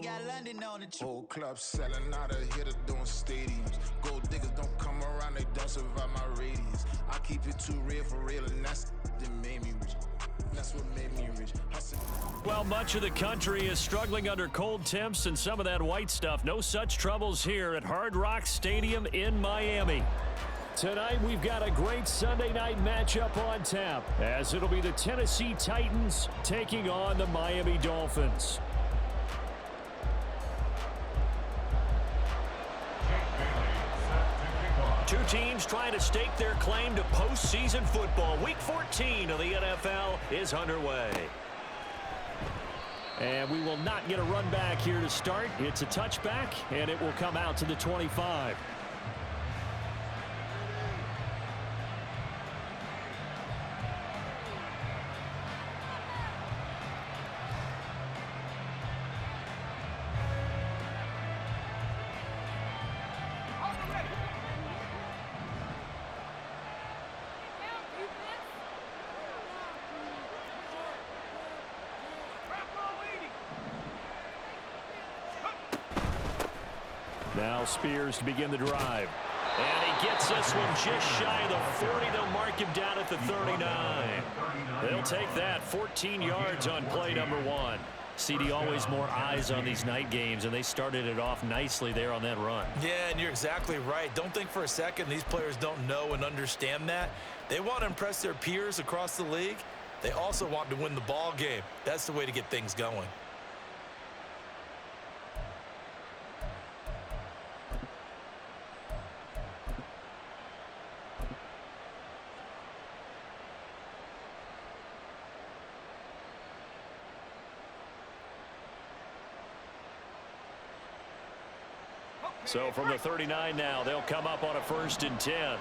got London on the trip. Whole club selling out, a hitter doing stadiums. Gold diggers don't come around, they don't survive my radius. I keep it too real for real, and that's that made me rich. That's what made me rich. Well, much of the country is struggling under cold temps and some of that white stuff. No such troubles here at Hard Rock Stadium in Miami. Tonight, we've got a great Sunday night matchup on tap, as it'll be the Tennessee Titans taking on the Miami Dolphins. Two teams trying to stake their claim to postseason football. Week 14 of the NFL is underway. And we will not get a run back here to start. It's a touchback, and it will come out to the 25. Now Spears to begin the drive. And he gets this one just shy of the 40. They'll mark him down at the 39. They'll take that. 14 yards on play number 1. CD, always more eyes on these night games, and they started it off nicely there on that run. Yeah, and you're exactly right. Don't think for a second these players don't know and understand that. They want to impress their peers across the league. They also want to win the ball game. That's the way to get things going. So from the 39 now, they'll come up on a 1st and 10.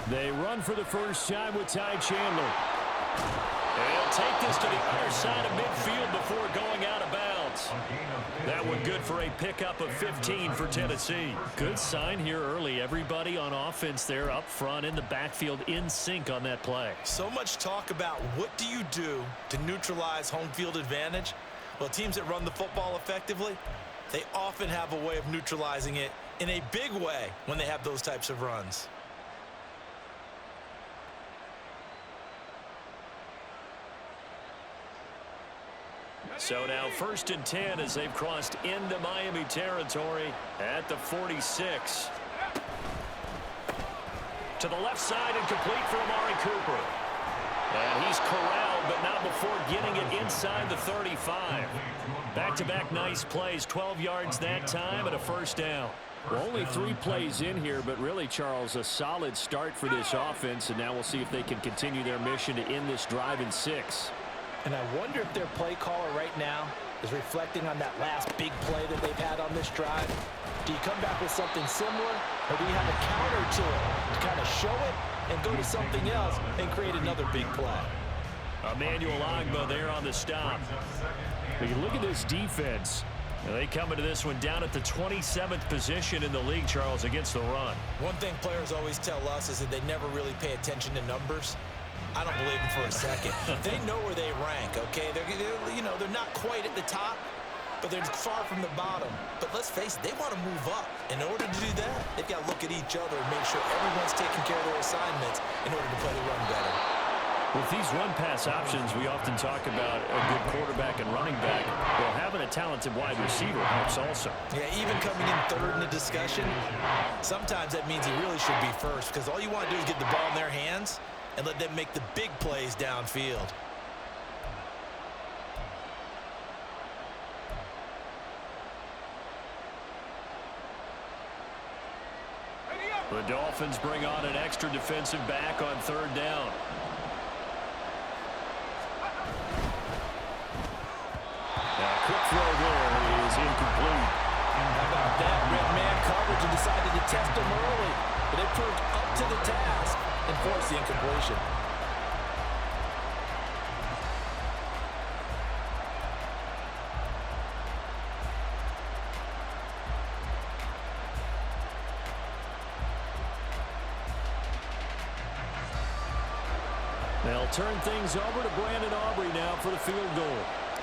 They run for the first time with Ty Chandler. They'll take this to the other side of midfield before going out of bounds. That one good for a pickup of 15 for Tennessee. Good sign here early. Everybody on offense there up front in the backfield in sync on that play. So much talk about what do you do to neutralize home field advantage? Well, teams that run the football effectively, they often have a way of neutralizing it in a big way when they have those types of runs. So now 1st and 10 as they've crossed into Miami territory at the 46. To the left side and complete for Amari Cooper. And he's corralled, but not before getting it inside the 35. Back-to-back nice plays, 12 yards that time and a 1st down. Well, only 3 plays in here, but really, Charles, a solid start for this offense, and now we'll see if they can continue their mission to end this drive in 6. And I wonder if their play caller right now is reflecting on that last big play that they've had on this drive. Do you come back with something similar, or do you have a counter to it to kind of show it and go to something else and create another big play? Emmanuel Ogbah there on the stop. But you look at this defense. They come into this one down at the 27th position in the league, Charles, against the run. One thing players always tell us is that they never really pay attention to numbers. I don't believe them for a second. They know where they rank, okay? They're not quite at the top, but they're far from the bottom. But let's face it, they want to move up. In order to do that, they've got to look at each other and make sure everyone's taking care of their assignments in order to play the run better. With these run-pass options, we often talk about a good quarterback and running back. Well, having a talented wide receiver helps also. Yeah, even coming in 3rd in the discussion, sometimes that means he really should be 1st, because all you want to do is get the ball in their hands and let them make the big plays downfield. The Dolphins bring on an extra defensive back on 3rd down. Quick throw there is incomplete. How about that? Red man coverage and decided to test him early. But it proved up to the task and forced the incompletion. They'll turn things over to Brandon Aubrey now for the field goal.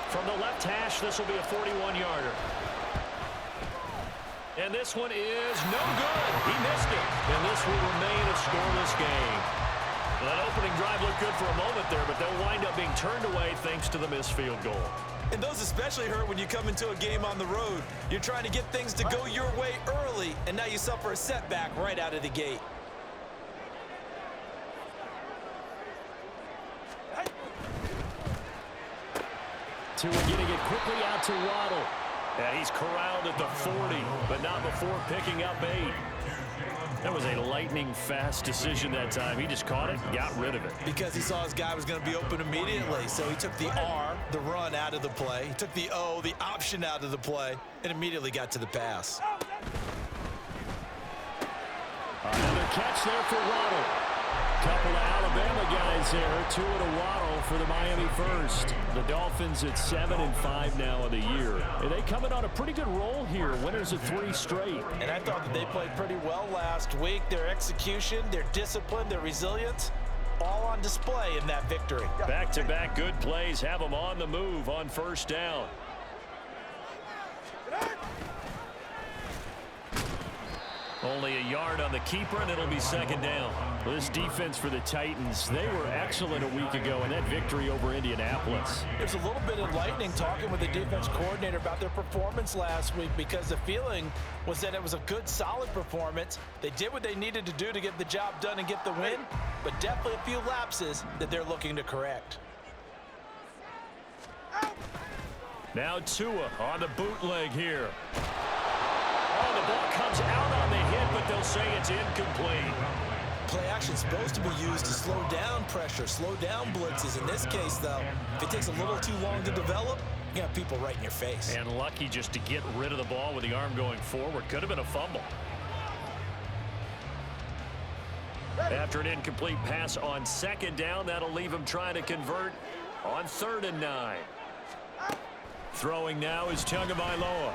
From the left hash, this will be a 41-yarder. And this one is no good. He missed it. And this will remain a scoreless game. Well, that opening drive looked good for a moment there, but they'll wind up being turned away thanks to the missed field goal. And those especially hurt when you come into a game on the road. You're trying to get things to go your way early, and now you suffer a setback right out of the gate. Tua getting it quickly out to Waddle. And he's corralled at the 40, but not before picking up 8. That was a lightning-fast decision that time. He just caught it, got rid of it. Because he saw his guy was going to be open immediately, so he took the R, the run, out of the play. He took the O, the option, out of the play, and immediately got to the pass. Another catch there for Waddle. Couple of Alabama guys there, Tua to Waddle for the Miami first. The Dolphins at 7-5 now of the year. And they coming on a pretty good roll here, winners of 3 straight. And I thought that they played pretty well last week. Their execution, their discipline, their resilience, all on display in that victory. Back-to-back good plays have them on the move on first down. Only a yard on the keeper, and it'll be second down. This defense for the Titans, they were excellent a week ago in that victory over Indianapolis. There's a little bit enlightening talking with the defense coordinator about their performance last week, because the feeling was that it was a good, solid performance. They did what they needed to do to get the job done and get the win, but definitely a few lapses that they're looking to correct. Now Tua on the bootleg here. Oh, the ball comes out on the hit, but they'll say it's incomplete. Play action is supposed to be used to slow down pressure, slow down blitzes. In this case, though, if it takes a little too long to develop, you got people right in your face. And lucky just to get rid of the ball with the arm going forward. Could have been a fumble. After an incomplete pass on second down, that'll leave him trying to convert on 3rd and 9. Throwing now is Tagovailoa.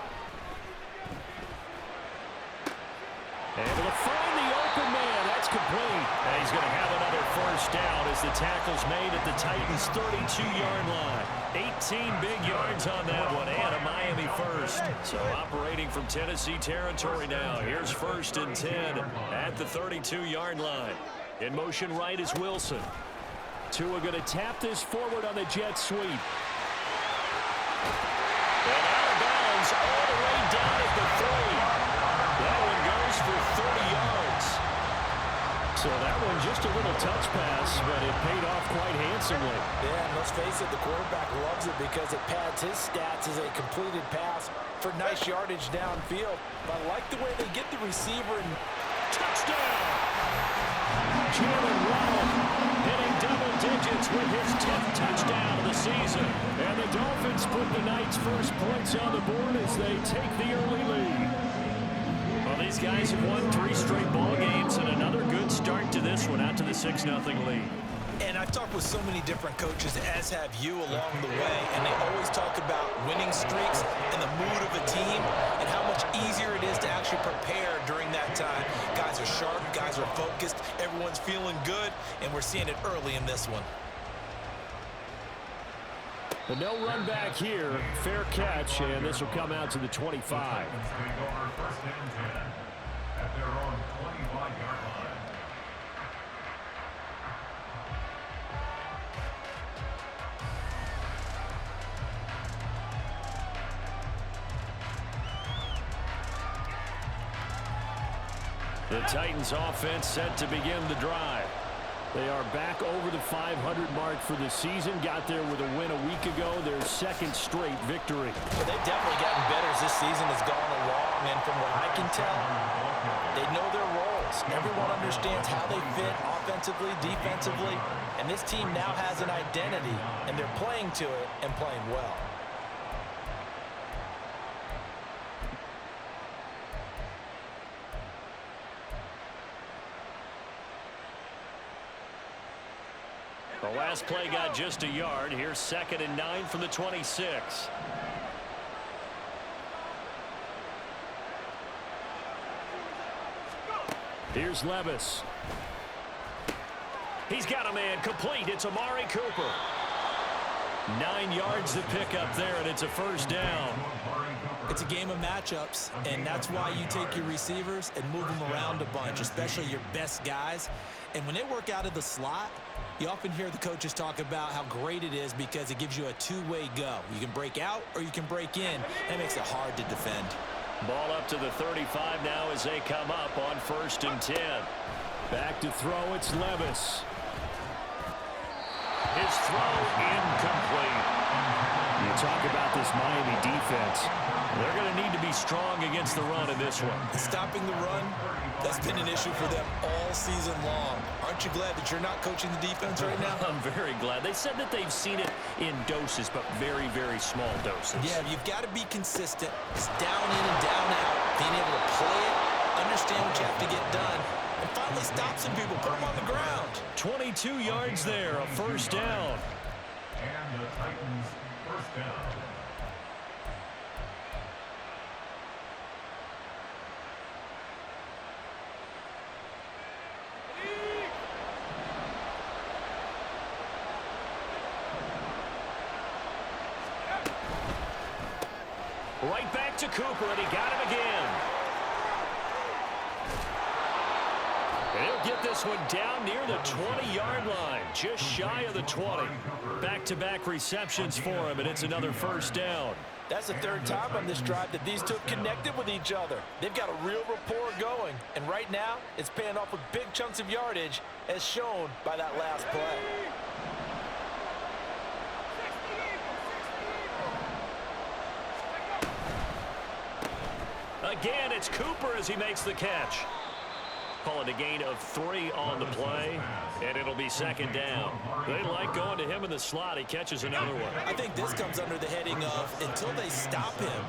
Able to find the open man. That's complete. And he's going to have another first down as the tackle's made at the Titans' 32-yard line. 18 big yards on that one, and a Miami first. So operating from Tennessee territory now. Here's 1st and 10 at the 32-yard line. In motion right is Wilson. Tua going to tap this forward on the jet sweep. And out of bounds all the way down at the 3. That one goes for 30 yards. So that one just a little touch pass, but it paid off quite handsomely. Yeah, and let's face it, the quarterback loves it because it pads his stats as a completed pass for nice yardage downfield. But I like the way they get the receiver and touchdown! Jalen Waddle hitting double digits with his 10th touchdown of the season. And the Dolphins put the Knights' first points on the board as they take the early lead. Well, these guys have won 3 straight ball games and another good start to this one out to the 6-0 lead. And I've talked with so many different coaches, as have you, along the way, and they always talk about winning streaks and the mood of a team and how much easier it is to actually prepare during that time. Guys are sharp, guys are focused, everyone's feeling good, and we're seeing it early in this one. But no run back here. Fair catch, and this will come out to the 25. The Titans offense set to begin the drive. They are back over the 500 mark for the season. Got there with a win a week ago, their 2nd straight victory. Well, they've definitely gotten better as this season has gone along, and from what I can tell, they know their roles. Everyone understands how they fit offensively, defensively, and this team now has an identity, and they're playing to it and playing well. The last play got just a yard. Here's 2nd and 9 from the 26. Here's Levis. He's got a man complete. It's Amari Cooper. 9 yards to pick up there, and it's a first down. It's a game of matchups, and that's why you take your receivers and move them around a bunch, especially your best guys. And when they work out of the slot, you often hear the coaches talk about how great it is because it gives you a two-way go. You can break out or you can break in. That makes it hard to defend. Ball up to the 35 now as they come up on 1st and 10. Back to throw, it's Levis. His throw incomplete. You talk about this Miami defense. They're going to need to be strong against the run in this one. Stopping the run, that's been an issue for them all season long. Aren't you glad that you're not coaching the defense right now? I'm very glad. They said that they've seen it in doses, but very, very small doses. Yeah, you've got to be consistent. It's down in and down out. Being able to play it, understand what you have to get done, and finally stop some people, put them on the ground. 22 yards there, a first down. And the Titans first down. Right back to Cooper, and he got him again. And he'll get this one down near the 20-yard line, just shy of the 20. Back-to-back receptions for him, and it's another first down. That's the third time on this drive that these two have connected with each other. They've got a real rapport going, and right now it's paying off with big chunks of yardage, as shown by that last play. Again, it's Cooper as he makes the catch. Call it a gain of 3 on the play, and it'll be second down. They like going to him in the slot. He catches another one. I think this comes under the heading of until they stop him,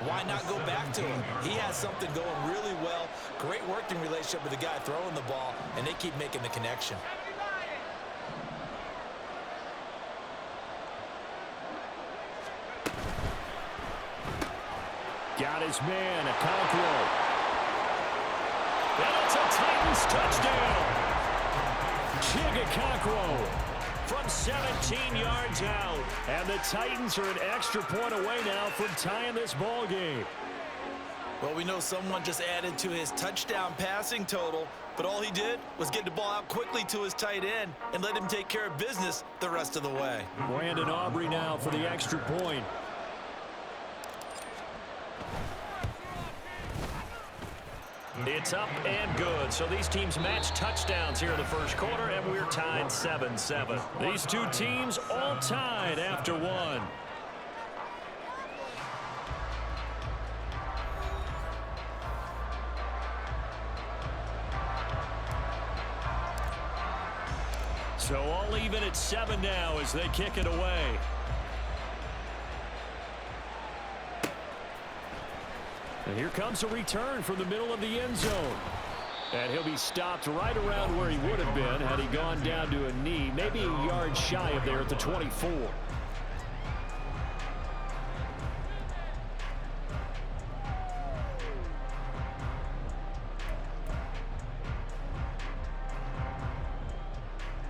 why not go back to him? He has something going really well. Great working relationship with the guy throwing the ball, and they keep making the connection. Got his man, Okonkwo. And it's a Titans touchdown. Chig Okonkwo from 17 yards out. And the Titans are an extra point away now from tying this ball game. Well, we know someone just added to his touchdown passing total, but all he did was get the ball out quickly to his tight end and let him take care of business the rest of the way. Brandon Aubrey now for the extra point. It's up and good. So these teams match touchdowns here in the first quarter, and we're tied 7-7. These two teams all tied after one. So all even at 7 now as they kick it away. And here comes a return from the middle of the end zone. And he'll be stopped right around where he would have been had he gone down to a knee, maybe a yard shy of there at the 24.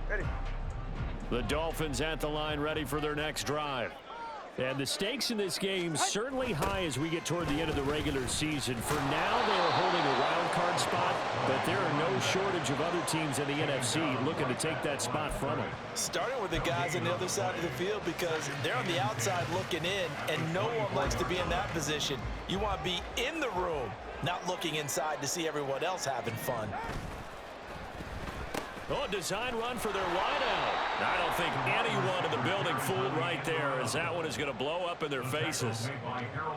Ready. The Dolphins at the line, ready for their next drive. And the stakes in this game certainly high as we get toward the end of the regular season. For now, they are holding a wild card spot, but there are no shortage of other teams in the NFC looking to take that spot from them. Starting with the guys on the other side of the field because they're on the outside looking in, and no one likes to be in that position. You want to be in the room, not looking inside to see everyone else having fun. Oh, design run for their wideout. I don't think anyone in the building fooled right there as that one is going to blow up in their faces.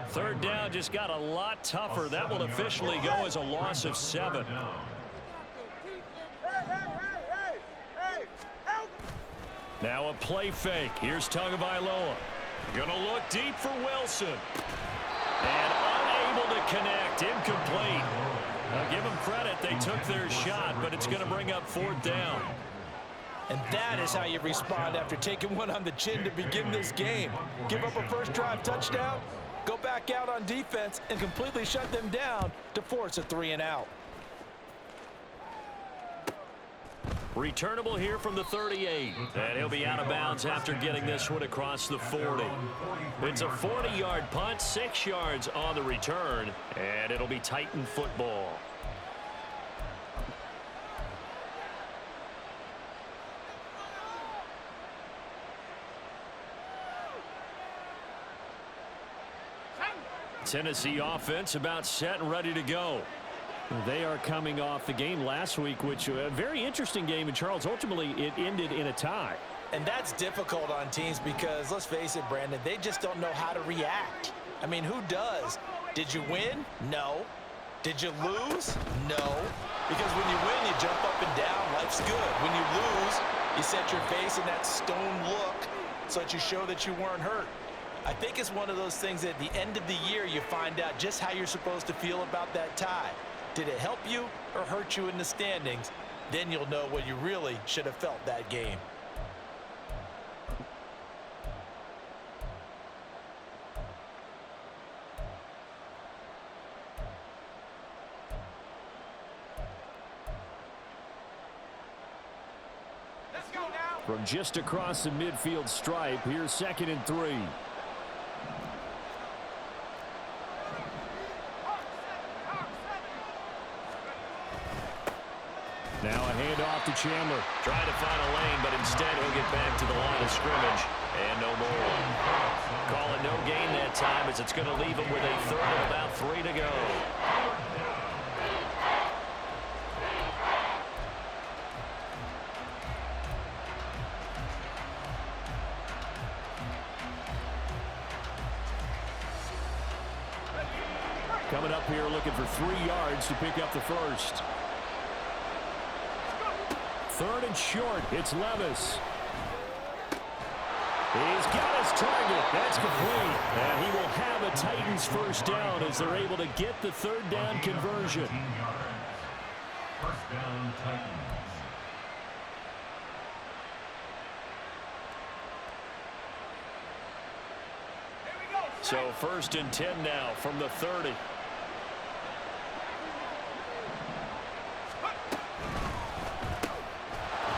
Third down just got a lot tougher. That will officially go as a loss of 7. Now a play fake. Here's Tagovailoa. Going to look deep for Wilson. And unable to connect. Incomplete. Now give them credit. They took their shot, but it's going to bring up 4th down. And that is how you respond after taking one on the chin to begin this game. Give up a first drive touchdown, go back out on defense, and completely shut them down to force a 3-and-out. Returnable here from the 38. And he'll be out of bounds after getting this one across the 40. It's a 40-yard punt, 6 yards on the return, and it'll be Titan football. Tennessee offense about set and ready to go. They are coming off the game last week, which a very interesting game. And, Charles, ultimately it ended in a tie. And that's difficult on teams because, let's face it, Brandon, they just don't know how to react. I mean, who does? Did you win? No. Did you lose? No. Because when you win, you jump up and down. Life's good. When you lose, you set your face in that stone look so that you show that you weren't hurt. I think it's one of those things that at the end of the year you find out just how you're supposed to feel about that tie. Did it help you or hurt you in the standings? Then you'll know what you really should have felt that game. Let's go now. From just across the midfield stripe, here's 2nd and 3. Now a handoff to Chandler. Trying to find a lane, but instead he'll get back to the line of scrimmage. And no more. Call it no gain that time as it's going to leave him with a 3rd and about 3 to go. Coming up here looking for 3 yards to pick up the first. 3rd and short. It's Levis. He's got his target. That's complete. And he will have a Titans first down as they're able to get the 3rd down conversion. First down, Titans. So 1st and 10 now from the 30.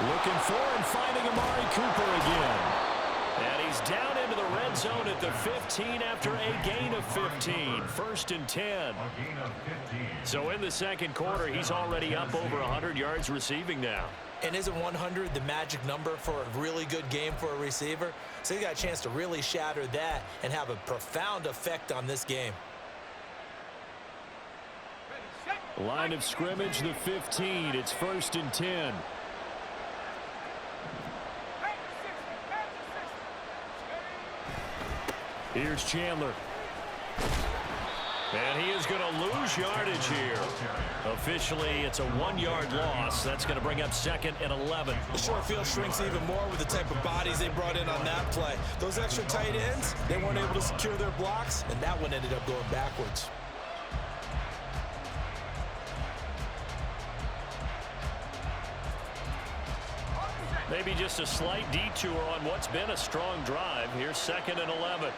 Looking for and finding Amari Cooper again. And he's down into the red zone at the 15 after a gain of 15. 1st and 10. A gain of 15. So in the 2nd quarter, he's already up over 100 yards receiving now. And isn't 100 the magic number for a really good game for a receiver? So he got a chance to really shatter that and have a profound effect on this game. Line of scrimmage, the 15. It's 1st and 10. Here's Chandler. And he is going to lose yardage here. Officially, it's a 1-yard loss. That's going to bring up 2nd and 11. The short field shrinks even more with the type of bodies they brought in on that play. Those extra tight ends, they weren't able to secure their blocks, and that one ended up going backwards. Maybe just a slight detour on what's been a strong drive. Here's 2nd and 11.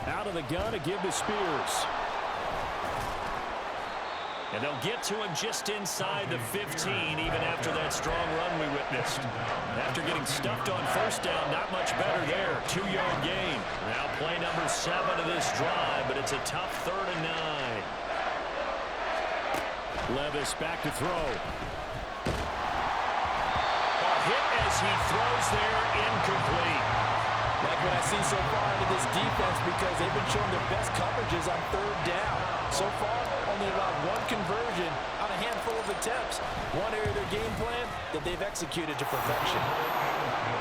Out of the gun to give to Spears. And they'll get to him just inside the 15, even after that strong run we witnessed. After getting stuffed on 1st down, not much better there. 2-yard gain. Now play number 7 of this drive, but it's a tough 3rd and 9. Levis back to throw. A hit as he throws there, incomplete. Like what I see so far out of this defense because they've been showing their best coverages on 3rd down. So far, only about 1 conversion on a handful of attempts. One area of their game plan that they've executed to perfection.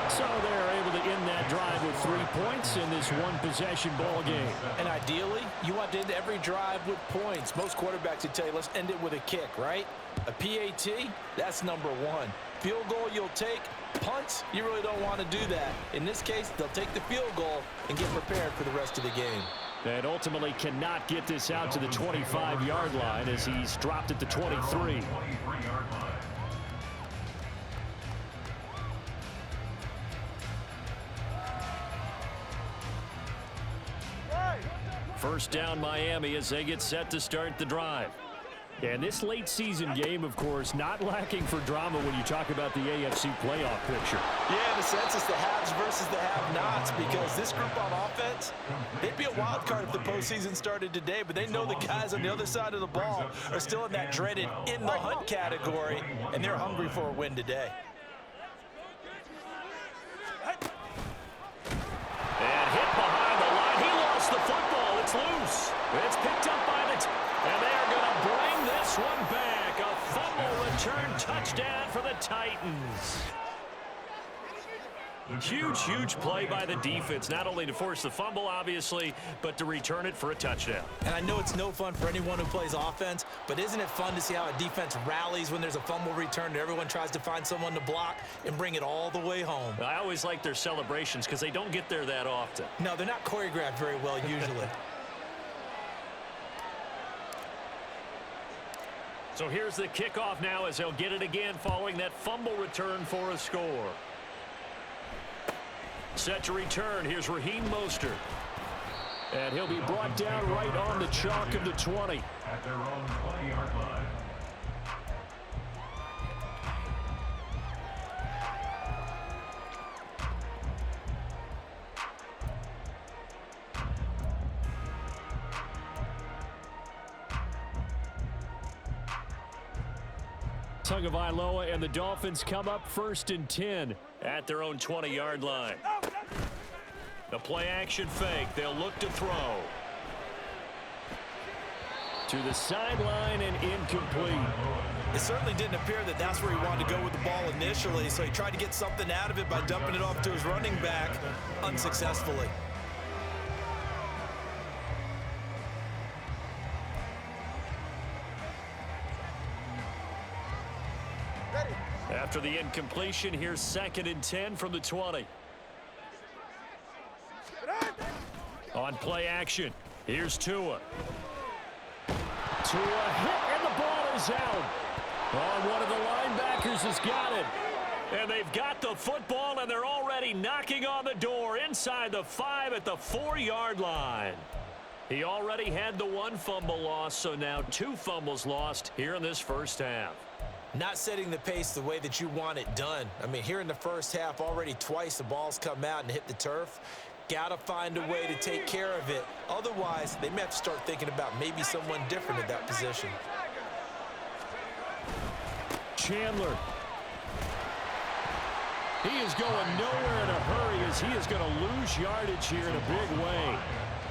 So they're able to end that drive with 3 points in this one-possession ball game. And ideally, you want to end every drive with points. Most quarterbacks would tell you, let's end it with a kick, right? A PAT, that's number 1. Field goal you'll take. Punts, you really don't want to do that. In this case, they'll take the field goal and get prepared for the rest of the game. And ultimately cannot get this out to the 25-yard line as he's dropped at the 23. 23-yard line. First down Miami as they get set to start the drive. And this late season game, of course, not lacking for drama when you talk about the AFC playoff picture. Yeah, in a sense, it's the haves versus the have-nots, because this group on offense, they'd be a wild card if the postseason started today, but they know the guys on the other side of the ball are still in that dreaded in the hunt category, and they're hungry for a win today. And hit behind the line. He lost the football. It's loose. It's picked up by the and they are going to bring this one back. A fumble return touchdown for the Titans. Huge play by the defense, not only to force the fumble, obviously, but to return it for a touchdown. And I know it's no fun for anyone who plays offense, but isn't it fun to see how a defense rallies when there's a fumble return and everyone tries to find someone to block and bring it all the way home? I always like their celebrations because they don't get there that often. No, they're not choreographed very well usually. So here's the kickoff now as they'll get it again following that fumble return for a score. Set to return. Here's Raheem Mostert. And he'll be brought down right on the chalk of the 20. At their own 20-yard line. Tagovailoa and the Dolphins come up 1st and 10 at their own 20-yard line. The play action fake. They'll look to throw. To the sideline and incomplete. It certainly didn't appear that that's where he wanted to go with the ball initially, so he tried to get something out of it by dumping it off to his running back unsuccessfully. After the incompletion, here's 2nd and 10 from the 20. On play action, here's Tua. Tua hit, and the ball is out. Oh, one of the linebackers has got it. And they've got the football, and they're already knocking on the door inside the 5 at the 4-yard line. He already had the 1 fumble loss, so now 2 fumbles lost here in this first half. Not setting the pace the way that you want it done. I mean, here in the first half, already twice the ball's come out and hit the turf. Got to find a way to take care of it. Otherwise, they may have to start thinking about maybe someone different at that position. Chandler. He is going nowhere in a hurry as he is going to lose yardage here in a big way.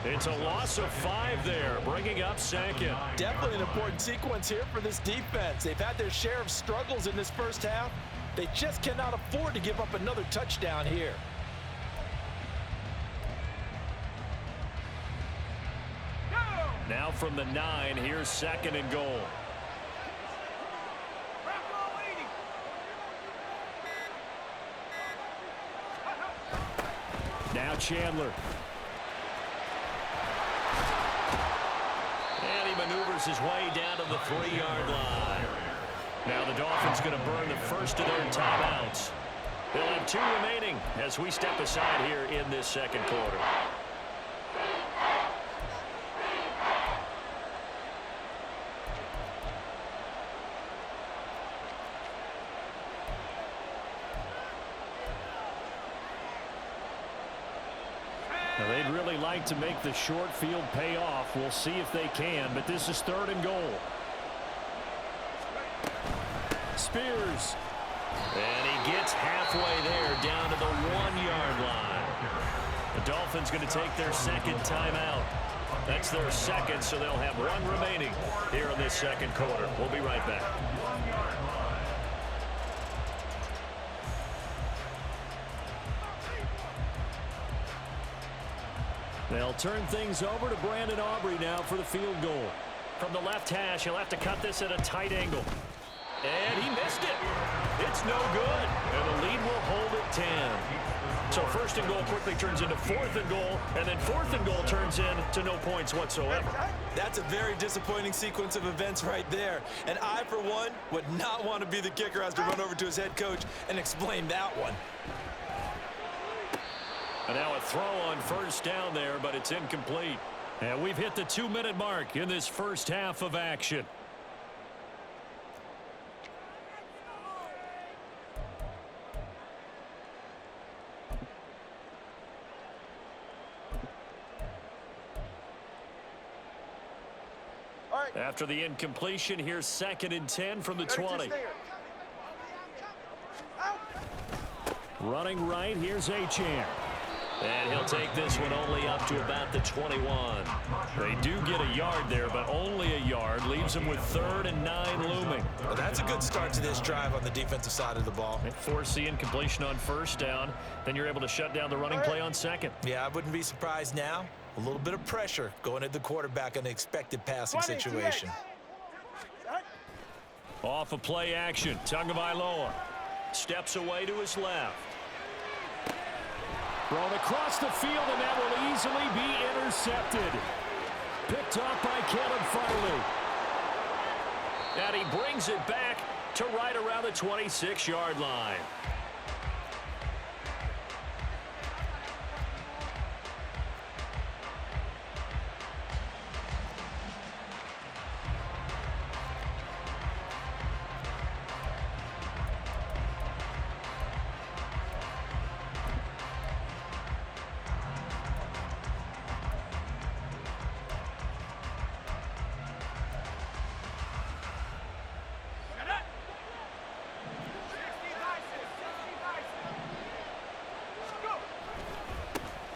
It's a loss of 5 there, bringing up 2nd. Definitely an important sequence here for this defense. They've had their share of struggles in this first half. They just cannot afford to give up another touchdown here. Now from the 9, here's 2nd and goal. Now Chandler. And he maneuvers his way down to the 3-yard line. Now the Dolphins going to burn the first of their timeouts. They'll have 2 remaining as we step aside here in this second quarter. Now they'd really like to make the short field pay off. We'll see if they can, but this is 3rd and goal. Spears. And he gets halfway there down to the 1-yard line. The Dolphins going to take their 2nd timeout. That's their 2nd, so they'll have 1 remaining here in this second quarter. We'll be right back. They'll turn things over to Brandon Aubrey now for the field goal. From the left hash, he'll have to cut this at a tight angle. And he missed it. It's no good. And the lead will hold at 10. So 1st and goal quickly turns into 4th and goal, and then 4th and goal turns into no points whatsoever. That's a very disappointing sequence of events right there. And I, for one, would not want to be the kicker who has to run over to his head coach and explain that one. And now a throw on 1st down there, but it's incomplete. And we've hit the 2-minute mark in this first half of action. After the incompletion, here's 2nd and 10 from the 20. Running right, here's Achane. And he'll take this one only up to about the 21. They do get a yard there, but only a yard. Leaves them with 3rd and 9 looming. Well, that's a good start to this drive on the defensive side of the ball. They force the incompletion on 1st down. Then you're able to shut down the running play on 2nd. Yeah, I wouldn't be surprised now. A little bit of pressure going at the quarterback in an expected passing situation. Off of play action, Tagovailoa steps away to his left. Thrown across the field, and that will easily be intercepted. Picked off by Caleb Farley. And he brings it back to right around the 26-yard line.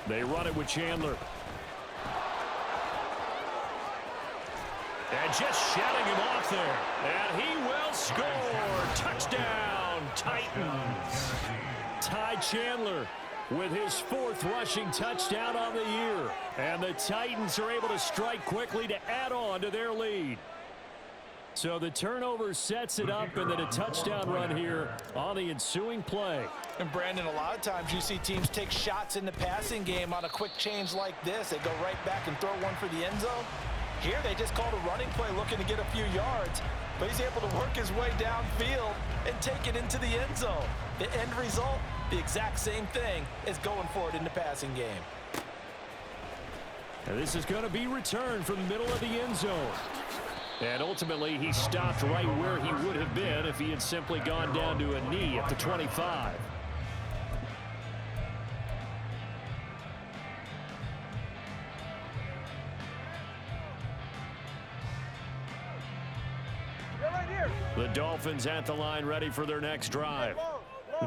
They run it with Chandler. And just shutting him off there. And he will score. Touchdown, Titans. Ty Chandler with his 4th rushing touchdown on the year. And the Titans are able to strike quickly to add on to their lead. So the turnover sets it up, and then a touchdown run here on the ensuing play. And Brandon, a lot of times you see teams take shots in the passing game on a quick change like this. They go right back and throw one for the end zone. Here they just called a running play looking to get a few yards, but he's able to work his way downfield and take it into the end zone. The end result, the exact same thing as going for it in the passing game. And this is going to be returned from the middle of the end zone. And ultimately, he stopped right where he would have been if he had simply gone down to a knee at the 25. The Dolphins at the line, ready for their next drive.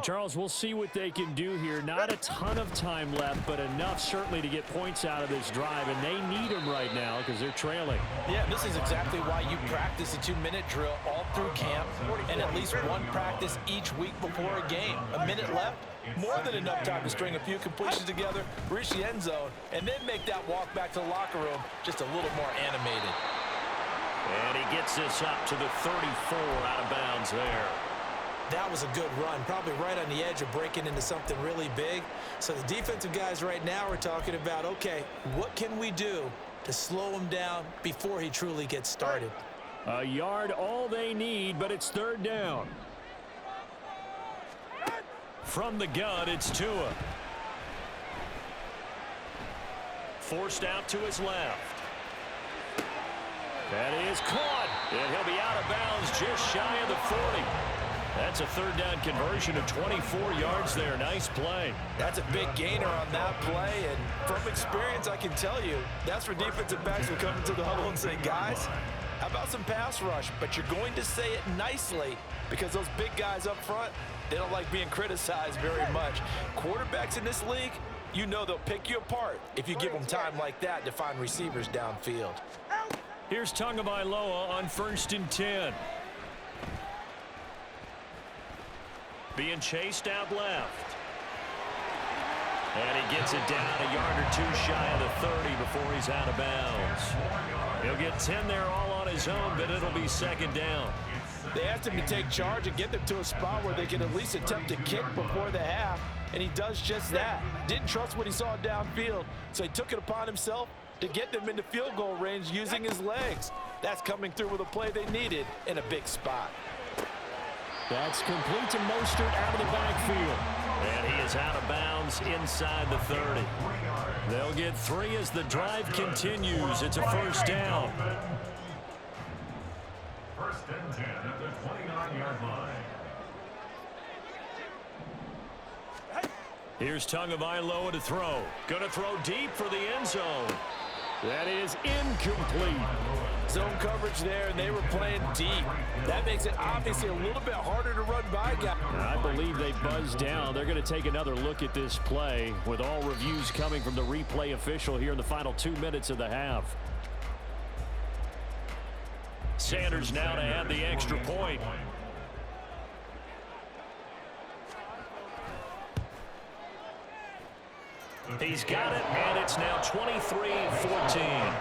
Charles, we'll see what they can do here. Not a ton of time left, but enough certainly to get points out of this drive, and they need them right now because they're trailing. Yeah, this is exactly why you practice a 2-minute drill all through camp and at least one practice each week before a game. A minute left, more than enough time to string a few completions together, reach the end zone, and then make that walk back to the locker room just a little more animated. And he gets this up to the 34 out of bounds there. That was a good run, probably right on the edge of breaking into something really big. So the defensive guys right now are talking about, okay, what can we do to slow him down before he truly gets started? A yard all they need, but it's 3rd down. From the gun, it's Tua. Forced out to his left. That is caught, and he'll be out of bounds just shy of the 40. That's a 3rd down conversion of 24 yards there. Nice play. That's a big gainer on that play, and from experience, I can tell you, that's where defensive backs will come into the huddle and say, guys, how about some pass rush? But you're going to say it nicely because those big guys up front, they don't like being criticized very much. Quarterbacks in this league, you know they'll pick you apart if you give them time like that to find receivers downfield. Here's Tagovailoa on 1st and 10. Being chased out left. And he gets it down a yard or two shy of the 30 before he's out of bounds. He'll get 10 there all on his own, but it'll be 2nd down. They asked him to take charge and get them to a spot where they can at least attempt to kick before the half, and he does just that. Didn't trust what he saw downfield, so he took it upon himself to get them into field goal range using his legs. That's coming through with a play they needed in a big spot. That's complete to Mostert out of the backfield. And he is out of bounds inside the 30. They'll get 3 as the drive continues. It's a first down. First and 10 at the 29-yard line. Here's Tagovailoa to throw. Going to throw deep for the end zone. That is incomplete. Zone coverage there, and they were playing deep. That makes it obviously a little bit harder to run by guys. I believe they buzzed down. They're going to take another look at this play with all reviews coming from the replay official here in the final 2 minutes of the half. Sanders now to add the extra point. He's got it, and it's now 23-14.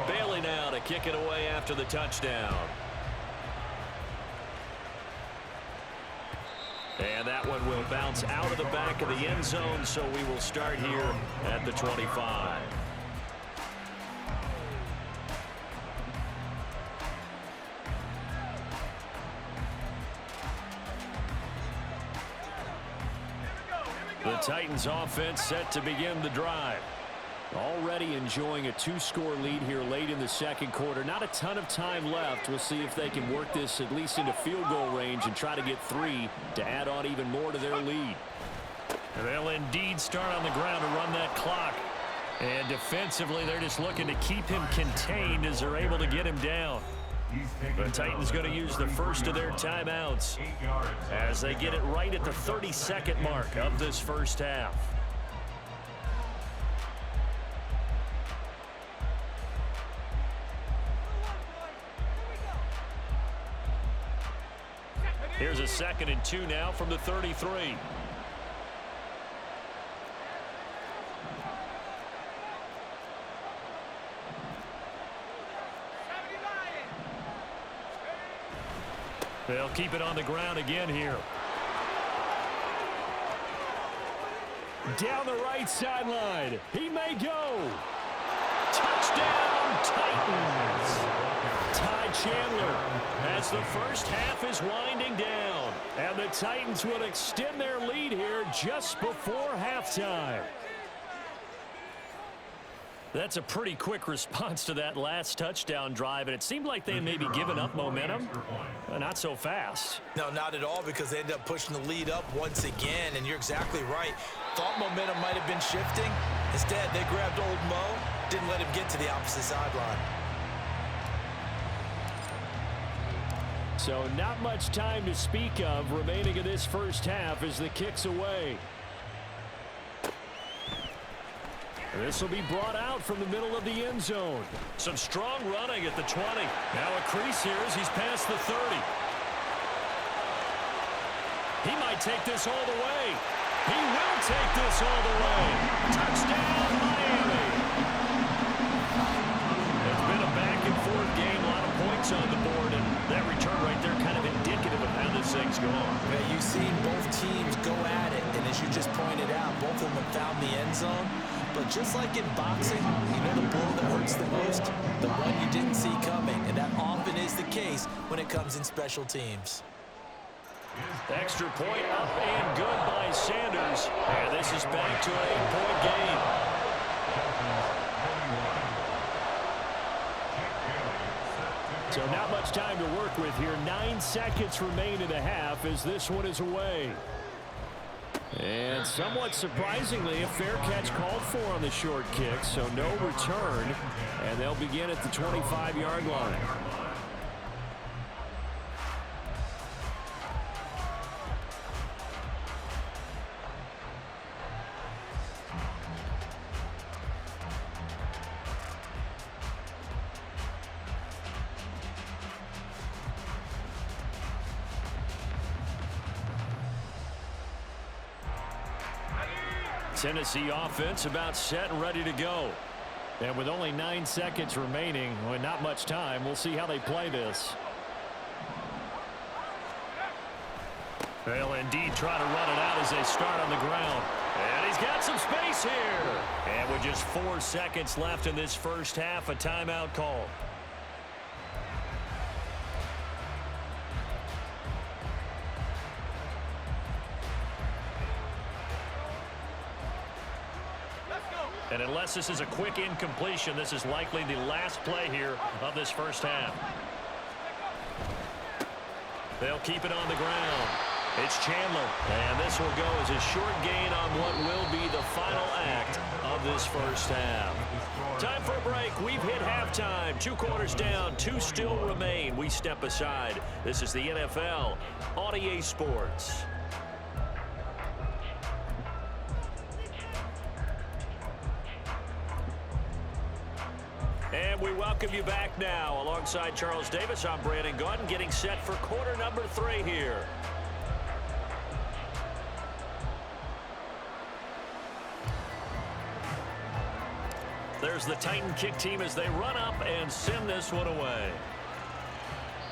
Bailey now to kick it away after the touchdown. And that one will bounce out of the back of the end zone, so we will start here at the 25. The Titans offense set to begin the drive. Already enjoying a 2-score lead here late in the second quarter. Not a ton of time left. We'll see if they can work this at least into field goal range and try to get 3 to add on even more to their lead. And they'll indeed start on the ground to run that clock. And defensively, they're just looking to keep him contained as they're able to get him down. The Titans going to use the first of their timeouts as they get it right at the 32nd mark of this first half. Here's a 2nd and 2 now from the 33. They'll keep it on the ground again here. Down the right sideline. He may go. Touchdown, Titans. Ty Chandler as the first half is winding down. And the Titans will extend their lead here just before halftime. That's a pretty quick response to that last touchdown drive, and it seemed like they may be giving up momentum. Not so fast. No, not at all, because they ended up pushing the lead up once again, and you're exactly right. Thought momentum might have been shifting. Instead, they grabbed old Mo, didn't let him get to the opposite sideline. So not much time to speak of remaining in this first half as the kick's away. This will be brought out from the middle of the end zone. Some strong running at the 20. Now a crease here as he's past the 30. He might take this all the way. He will take this all the way. Touchdown, Miami. It's been a back-and-forth game, a lot of points on the board, and that return right there kind of indicative of how this thing's going. Yeah, you've seen both teams go at it, and as you just pointed out, both of them have found the end zone. But just like in boxing, you know the blow that hurts the most? The one you didn't see coming, and that often is the case when it comes in special teams. Extra point up and good by Sanders. And this is back to an 8-point game. So not much time to work with here. 9 seconds remain in the half as this one is away. And somewhat surprisingly, a fair catch called for on the short kick, so no return, and they'll begin at the 25-yard line. Tennessee offense about set and ready to go. And with only 9 seconds remaining, and not much time, we'll see how they play this. They'll indeed try to run it out as they start on the ground. And he's got some space here. And with just 4 seconds left in this first half, a timeout call. And unless this is a quick incompletion, this is likely the last play here of this first half. They'll keep it on the ground. It's Chandler, and this will go as a short gain on what will be the final act of this first half. Time for a break. We've hit halftime. 2 quarters down, 2 still remain. We step aside. This is the NFL on EA Sports. And we welcome you back now. Alongside Charles Davis, I'm Brandon Gaudin, getting set for quarter number 3 here. There's the Titan kick team as they run up and send this one away.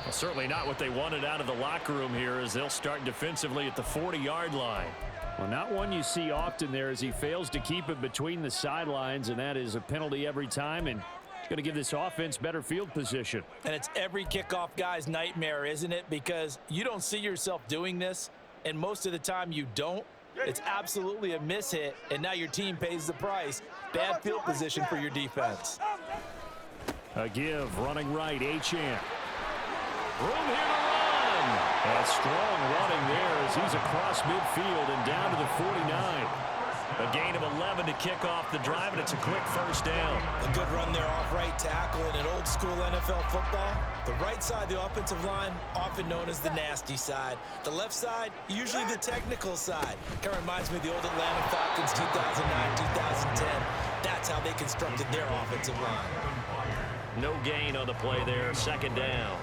Well, certainly not what they wanted out of the locker room here, as they'll start defensively at the 40-yard line. Well, not one you see often there, as he fails to keep it between the sidelines, and that is a penalty every time, and it's going to give this offense better field position. And it's every kickoff guy's nightmare, isn't it? Because you don't see yourself doing this, and most of the time you don't. It's absolutely a mishit, and now your team pays the price. Bad field position for your defense. A give, running right, Achane. Room here to run. A strong running there as he's across midfield and down to the 49. A gain of 11 to kick off the drive, and it's a quick first down. A good run there off right tackle in an old school NFL football. The right side, the offensive line, often known as the nasty side. The left side, usually the technical side. Kind of reminds me of the old Atlanta Falcons 2009, 2010. That's how they constructed their offensive line. No gain on the play there, second down.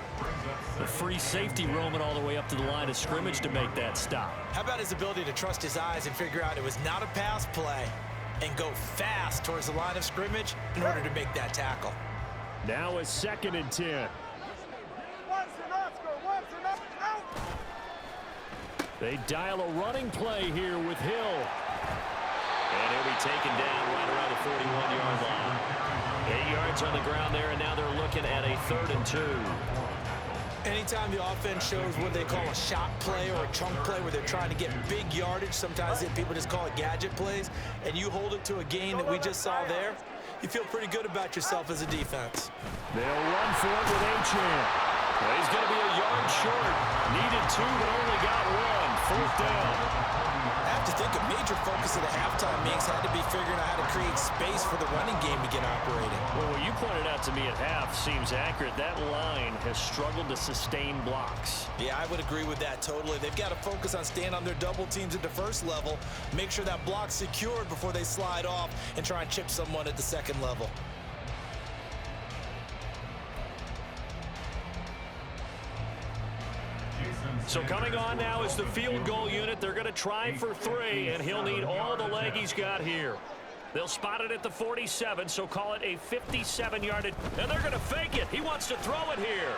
The free safety roaming all the way up to the line of scrimmage to make that stop. How about his ability to trust his eyes and figure out it was not a pass play and go fast towards the line of scrimmage in order to make that tackle. Now a 2nd and 10. They dial a running play here with Hill. And he'll be taken down right around the 41-yard line. 8 yards on the ground there, and now they're looking at a 3rd and 2. Anytime the offense shows what they call a shot play or a chunk play where they're trying to get big yardage, sometimes people just call it gadget plays, and you hold it to a gain that we just saw there, you feel pretty good about yourself as a defense. They'll run for it with Achane. Well, he's going to be a yard short. Needed 2, but only got 1. 4th down. I have to think a major focus of the halftime meetings had to be figuring out how to create space for the running game to get operating. Well, what you pointed out to me at half seems accurate. That line has struggled to sustain blocks. Yeah, I would agree with that totally. They've got to focus on staying on their double teams at the first level, make sure that block's secured before they slide off and try and chip someone at the second level. So coming on now is the field goal unit. They're going to try for 3, and he'll need all the leg he's got here. They'll spot it at the 47, so call it a 57-yarded. And they're going to fake it. He wants to throw it here.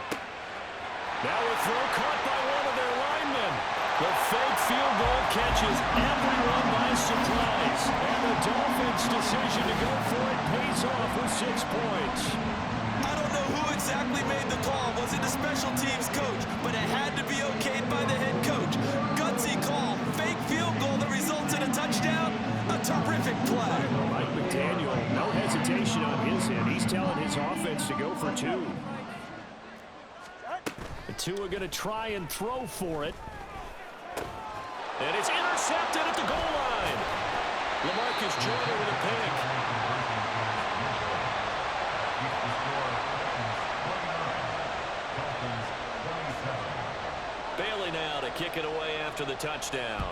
Now a throw caught by one of their linemen. The fake field goal catches everyone by surprise. And the Dolphins' decision to go for it pays off with 6 points. I don't know who exactly made the call. Was it the special teams coach? But it had to be okayed by the head coach. Gutsy call. Fake field goal that results in a touchdown. A terrific play. Mike McDaniel, no hesitation on his end. He's telling his offense to go for 2. The 2 are going to try and throw for it. And it's intercepted at the goal line. LaMarcus Joyner with a pick. Bailey now to kick it away after the touchdown.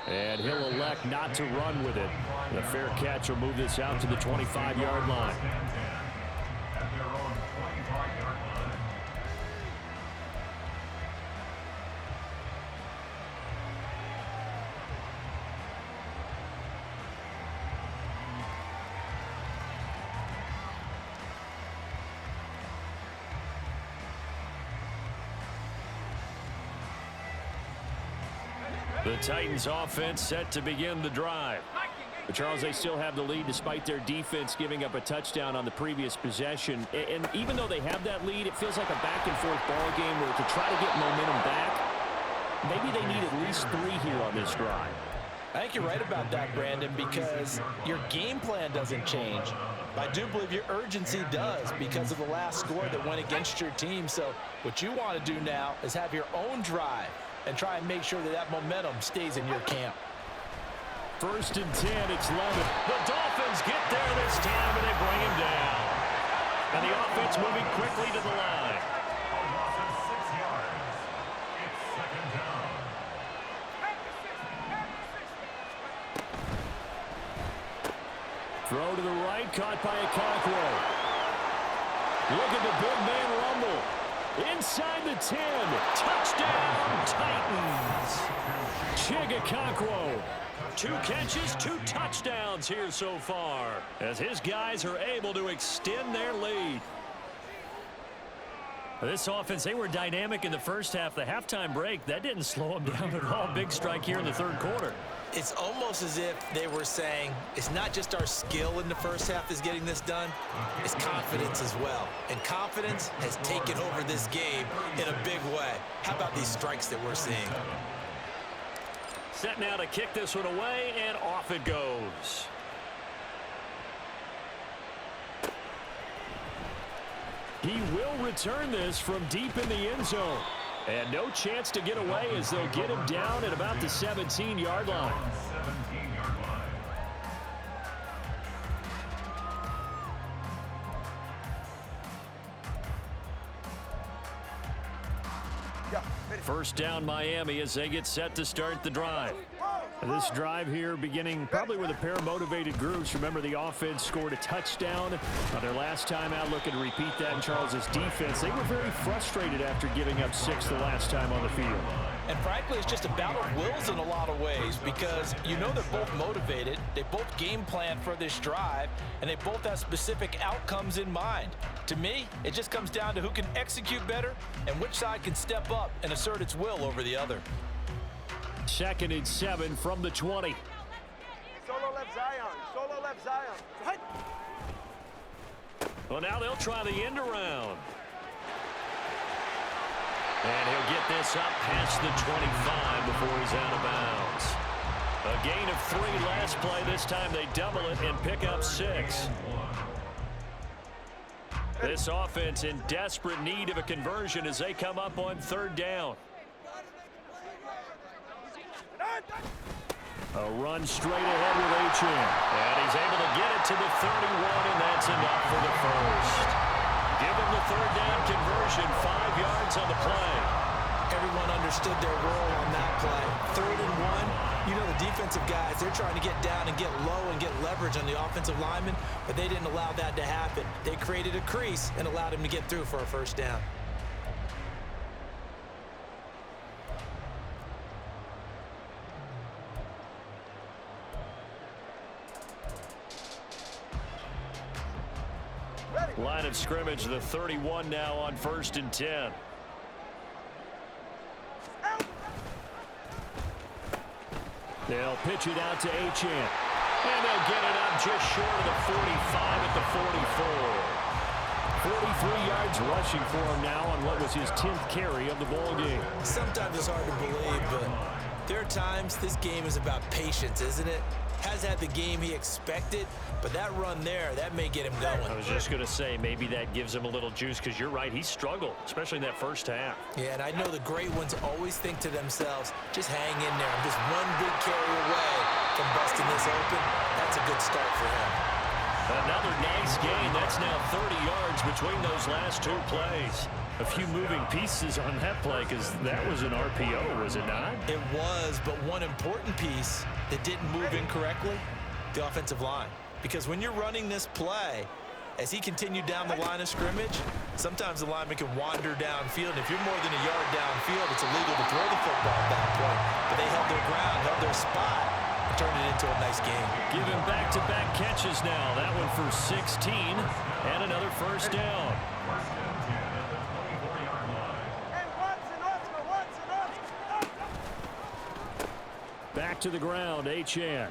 And he'll elect not to run with it. The fair catch will move this out to the 25-yard line. The Titans offense set to begin the drive. But Charles, they still have the lead despite their defense giving up a touchdown on the previous possession. And even though they have that lead, it feels like a back-and-forth ball game where to try to get momentum back, maybe they need at least 3 here on this drive. I think you're right about that, Brandon, because your game plan doesn't change. I do believe your urgency does because of the last score that went against your team. So what you want to do now is have your own drive and try and make sure that that momentum stays in your camp. 1st and 10, it's Levin. The Dolphins get there this time, and they bring him down. And the offense moving quickly to the line. A loss of 6 yards. It's 2nd down. Throw to the right, caught by Okonkwo. Look at the big man rumble. Inside the 10. Touchdown, Titans. Chig Okonkwo. 2 catches, 2 touchdowns here so far, as his guys are able to extend their lead. This offense, they were dynamic in the first half. The halftime break, that didn't slow them down at all. Big strike here in the 3rd quarter. It's almost as if they were saying, it's not just our skill in the first half that's getting this done, it's confidence as well. And confidence has taken over this game in a big way. How about these strikes that we're seeing? Set now to kick this one away, and off it goes. He will return this from deep in the end zone. And no chance to get away as they'll get him down at about the 17-yard line. 17-yard line. First down Miami as they get set to start the drive. This drive here beginning probably with a pair of motivated groups. Remember, the offense scored a touchdown on their last time out. Looking to repeat that in Charles's defense. They were very frustrated after giving up 6 the last time on the field. And frankly, it's just a battle of wills in a lot of ways because you know they're both motivated. They both game plan for this drive, and they both have specific outcomes in mind. To me, it just comes down to who can execute better and which side can step up and assert its will over the other. 2nd and 7 from the 20. Solo left Zion. Solo left Zion. Well, now they'll try the end around. And he'll get this up past the 25 before he's out of bounds. A gain of 3 last play. This time they double it and pick up 6. This offense in desperate need of a conversion as they come up on 3rd down. A run straight ahead with H.M. And he's able to get it to the 31, and that's enough for the first. Give him the 3rd down conversion, 5 yards on the play. Everyone understood their role on that play. 3rd and 1. You know the defensive guys, they're trying to get down and get low and get leverage on the offensive lineman, but they didn't allow that to happen. They created a crease and allowed him to get through for a first down. Line of scrimmage, the 31 now on 1st and 10. They'll pitch it out to H.M. And they'll get it up just short of the 45 at the 44. 43 yards rushing for him now on what was his 10th carry of the ball game. Sometimes it's hard to believe, but there are times this game is about patience, isn't it? Has had the game he expected, but that run there, that may get him going. I was just going to say, maybe that gives him a little juice, because you're right, he struggled, especially in that first half. Yeah, and I know the great ones always think to themselves, just hang in there. I'm just one big carry away from busting this open. That's a good start for him. Another nice gain. That's now 30 yards between those last 2 plays. A few moving pieces on that play, because that was an RPO, was it not? It was, but one important piece that didn't move incorrectly, the offensive line. Because when you're running this play, as he continued down the line of scrimmage, sometimes the lineman can wander downfield. And if you're more than a yard downfield, it's illegal to throw the football at that point. But they held their ground, held their spot, and turned it into a nice game. Give him back-to-back catches now. That one for 16, and another first down. Back to the ground, H.M.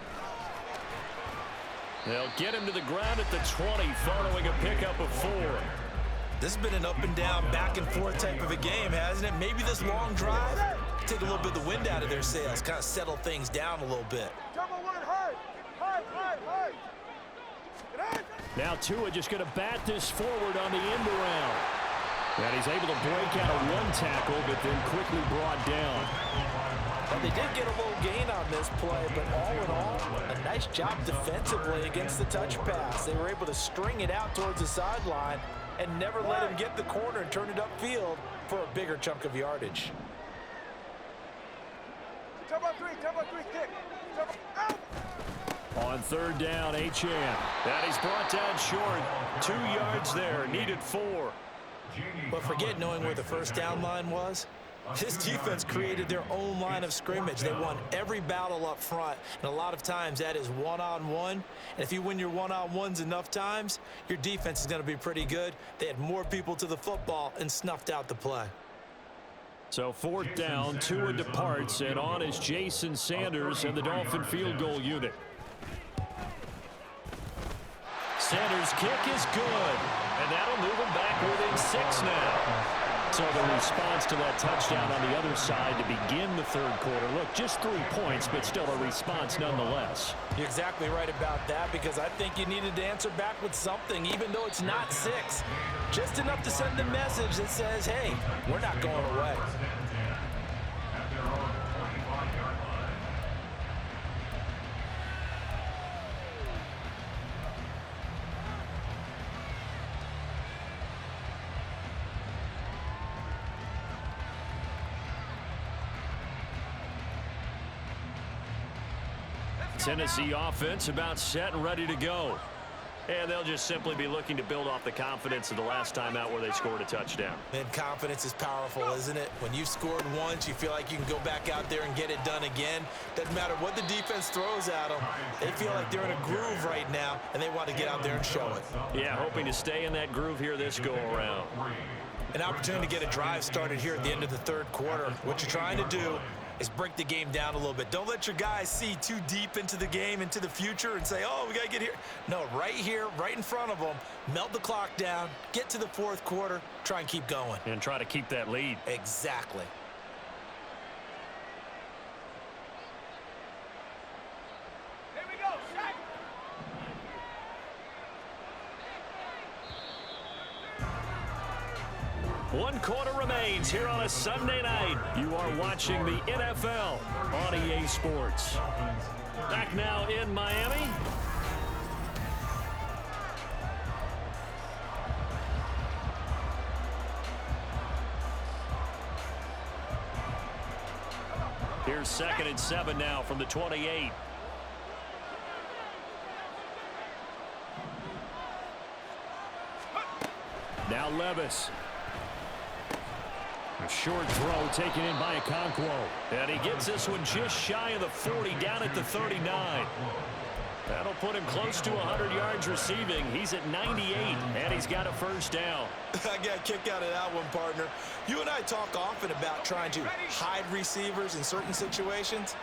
They'll get him to the ground at the 20 following a pickup of 4. This has been an up and down, back and forth type of a game, hasn't it? Maybe this long drive take a little bit of the wind out of their sails, kind of settle things down a little bit. Double one, hard. Now Tua just going to bat this forward on the end around. And he's able to break out of one tackle, but then quickly brought down. Well, they did get a little gain on this play, but all in all, a nice job defensively against the touch pass. They were able to string it out towards the sideline and never let him get the corner and turn it upfield for a bigger chunk of yardage. Turbo three, kick. Turbo, out. On third down, Achane. That he's brought down short. 2 yards there, needed 4. But forget knowing where the first down line was. This defense created their own line of scrimmage. They won every battle up front, and a lot of times that is one-on-one. And if you win your one-on-ones enough times, your defense is going to be pretty good. They had more people to the football and snuffed out the play. So fourth down, Tua departs, and on is Jason Sanders and the Dolphin field goal unit. Sanders' kick is good, and that'll move him back within 6 now. So the response to that touchdown on the other side to begin the third quarter. Look, just 3 points, but still a response nonetheless. You're exactly right about that, because I think you needed to answer back with something, even though it's not 6. Just enough to send a message that says, hey, we're not going away. Tennessee offense about set and ready to go. And they'll just simply be looking to build off the confidence of the last time out where they scored a touchdown. And confidence is powerful, isn't it? When you've scored once, you feel like you can go back out there and get it done again. Doesn't matter what the defense throws at them. They feel like they're in a groove right now, and they want to get out there and show it. Yeah, hoping to stay in that groove here this go-around. An opportunity to get a drive started here at the end of the third quarter. What you're trying to do is break the game down a little bit. Don't let your guys see too deep into the game, into the future, and say, oh, we got to get here. No, right here, right in front of them, melt the clock down, get to the fourth quarter, try and keep going. And try to keep that lead. Exactly. Here we go, shot. One quarter remains here on a Sunday night. You are watching the NFL on EA Sports. Back now in Miami. Here's 2nd and 7 now from the 28. Now Levis. A short throw taken in by Okonkwo. And he gets this one just shy of the 40, down at the 39. That'll put him close to 100 yards receiving. He's at 98, and he's got a first down. I got a kick out of that one, partner. You and I talk often about trying to hide receivers in certain situations,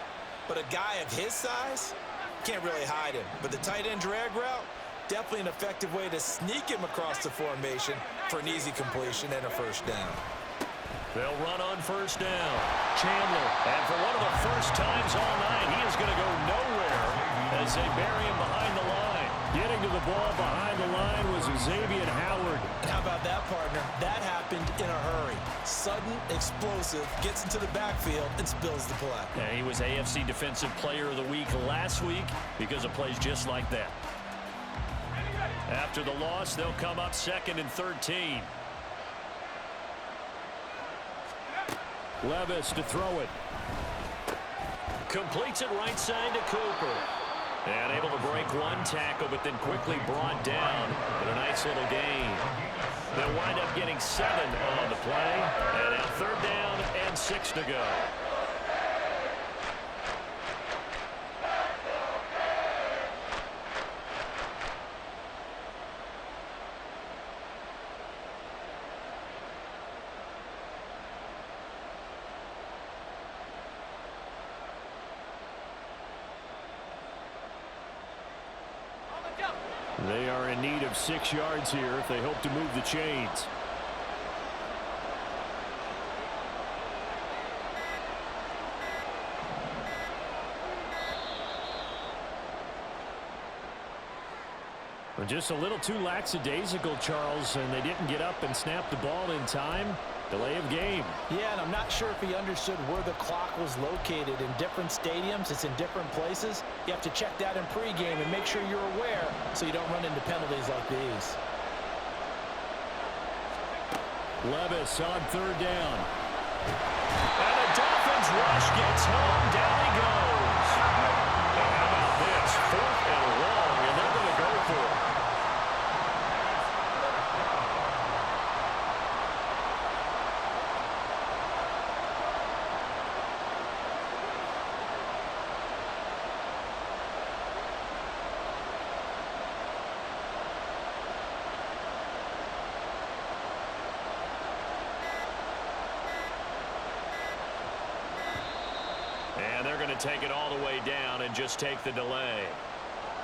but a guy of his size can't really hide him. But the tight end drag route, definitely an effective way to sneak him across the formation for an easy completion and a first down. They'll run on first down. Chandler, and for one of the first times all night, he is going to go nowhere as they bury him behind the line. Getting to the ball behind the line was Xavier Howard. How about that, partner? That happened in a hurry. Sudden, explosive, gets into the backfield and spills the play. And he was AFC Defensive Player of the Week last week because of plays just like that. After the loss, they'll come up 2nd and 13. Levis to throw it. Completes it right side to Cooper. And able to break one tackle, but then quickly brought down. But a nice little gain. They'll wind up getting 7 on the play. And now 3rd down and 6 to go. They are in need of 6 yards here if they hope to move the chains. Just a little too lackadaisical, Charles, and they didn't get up and snap the ball in time. Delay of game. Yeah, and I'm not sure if he understood where the clock was located. In different stadiums, it's in different places. You have to check that in pregame and make sure you're aware so you don't run into penalties like these. Levis on third down. And the Dolphins rush gets home. Down he goes. And how about this? 4th and long, and they're going to go for it. And they're going to take it all the way down and just take the delay.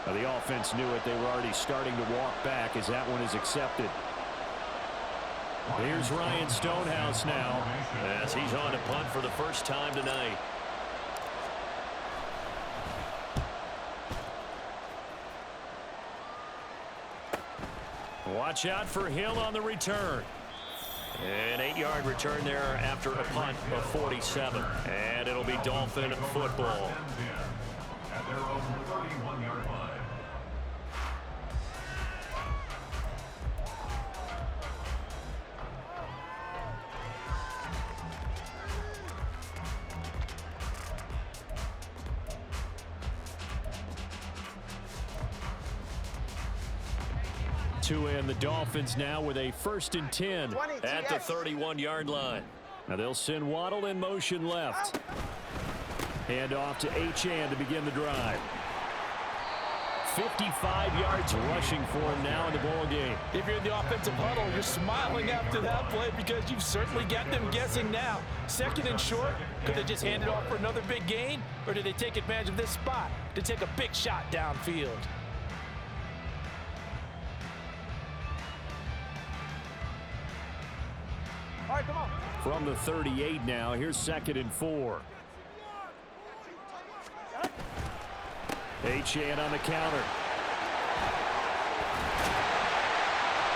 Now, the offense knew it. They were already starting to walk back as that one is accepted. Here's Ryan Stonehouse now. As he's on to punt for the first time tonight. Watch out for Hill on the return. An 8-yard return there after a punt of 47. And it'll be Dolphin football. At their own 31-yard line. And the Dolphins now with a 1st and 10 at the 31-yard line. Now they'll send Waddle in motion left. Hand off to Achane to begin the drive. 55 yards rushing for him now in the ball game. If you're in the offensive huddle, you're smiling after that play because you've certainly got them guessing now. 2nd and short, could they just hand it off for another big gain? Or did they take advantage of this spot to take a big shot downfield? All right, come on. From the 38 now, here's 2nd and 4. Achane on the counter.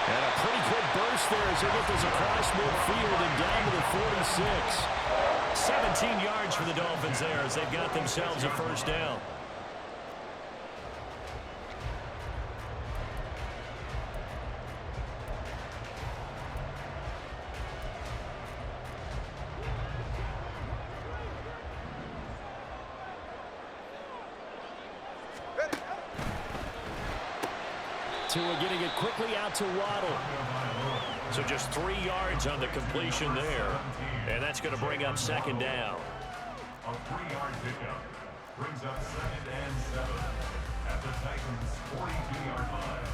And a pretty quick burst there as they get this across midfield and down to the 46. 17 yards for the Dolphins there as they've got themselves a first down. Tua getting it quickly out to Waddle. So just 3 yards on the completion there. And that's going to bring up 2nd down. A 3-yard pickup brings up 2nd and 7 at the Titans' 42-yard line.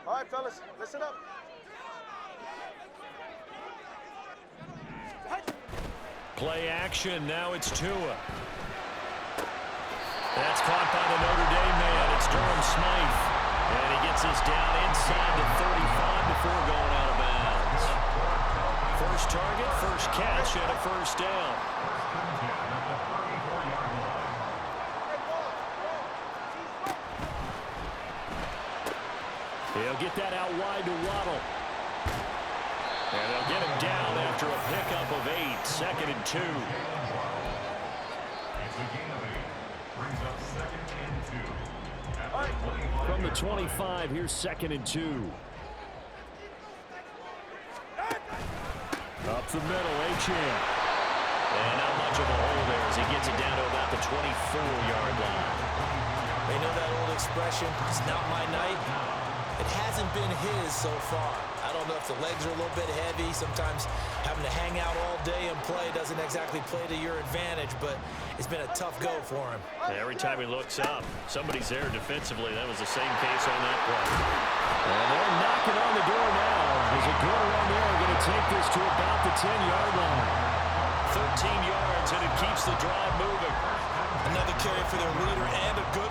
All right, fellas, listen up. Play action. Now it's Tua. That's caught by the Notre Dame man. It's Durham Smythe. And he gets us down inside the 35 before going out of bounds. First target, first catch, and a first down. He'll get that out wide to Waddle. And they'll get him down after a pickup of 8. 2nd and 2. It's a gain of 8. Brings up 2nd and 2. At the 25. From the 25, here's 2nd and 2. Up the middle, Achane. And not much of a hole there as he gets it down to about the 24-yard line. They know that old expression, it's not my night. It hasn't been his so far. I don't know if the legs are a little bit heavy. Sometimes having to hang out all day and play doesn't exactly play to your advantage, but it's been a tough go for him. Every time he looks up, somebody's there defensively. That was the same case on that play. And they're knocking on the door now. There's a good run there. Going to take this to about the 10-yard line. 13 yards, and it keeps the drive moving. Another carry for their leader and a good